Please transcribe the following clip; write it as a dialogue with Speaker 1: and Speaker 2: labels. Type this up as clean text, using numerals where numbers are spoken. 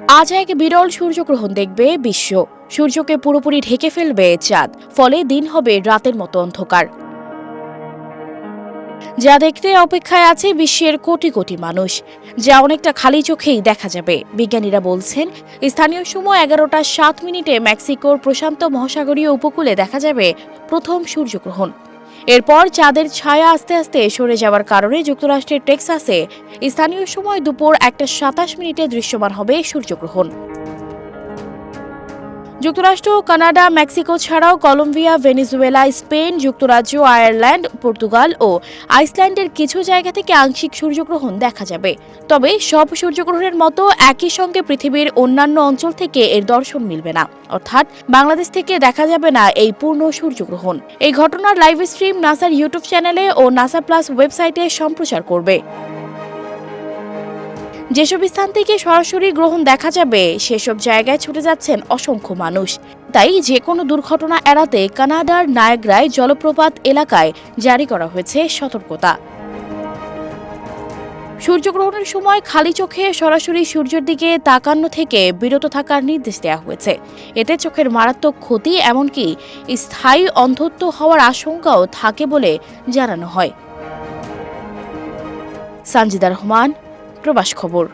Speaker 1: আজ এক বিরল সূর্যগ্রহণ দেখবে বিশ্ব। সূর্যকে পুরোপুরি ঢেকে ফেলবে চাঁদ, ফলে দিন হবে রাতের মতো অন্ধকার, যা দেখতে অপেক্ষায় আছে বিশ্বের কোটি কোটি মানুষ। যা অনেকটা খালি চোখেই দেখা যাবে। বিজ্ঞানীরা বলছেন, স্থানীয় সময় 11:07 মেক্সিকোর প্রশান্ত মহাসাগরীয় উপকূলে দেখা যাবে প্রথম সূর্যগ্রহণ। এরপর চাঁদের ছায়া আস্তে আস্তে সরে যাওয়ার কারণে যুক্তরাষ্ট্রের টেক্সাসে স্থানীয় সময় দুপুর 1:27 দৃশ্যমান হবে সূর্যগ্রহণ। যুক্তরাষ্ট্র, কানাডা, মেক্সিকো ছাড়াও কলম্বিয়া, ভেনেজুয়েলা, স্পেন, যুক্তরাজ্য, আয়ারল্যান্ড, পর্তুগাল ও আইসল্যান্ডের কিছু জায়গা থেকে আংশিক সূর্যগ্রহণ দেখা যাবে। তবে সব সূর্যগ্রহণের মতো একই সঙ্গে পৃথিবীর অন্যান্য অঞ্চল থেকে এর দর্শন মিলবে না, অর্থাৎ বাংলাদেশ থেকে দেখা যাবে না এই পূর্ণ সূর্যগ্রহণ। এই ঘটনার লাইভ স্ট্রিম নাসার ইউটিউব চ্যানেলে ও নাসা প্লাস ওয়েবসাইটে সম্প্রচার করবে। যেসব স্থান থেকে সরাসরি গ্রহণ দেখা যাবে সেসব জায়গায় ছুটে যাচ্ছেন অসংখ্য মানুষ। তাই যে কোনো দুর্ঘটনা এড়াতে কানাডার নায়াগ্রায় জলপ্রপাত এলাকায় জারি করা হয়েছে সতর্কতা। সূর্যগ্রহণের সময় খালি চোখে সরাসরি সূর্যের দিকে তাকানো থেকে বিরত থাকার নির্দেশ দেওয়া হয়েছে। এতে চোখের মারাত্মক ক্ষতি, এমনকি স্থায়ী অন্ধত্ব হওয়ার আশঙ্কাও থাকে বলে জানানো হয়। সানজিদা রহমান, প্রবাস খবর।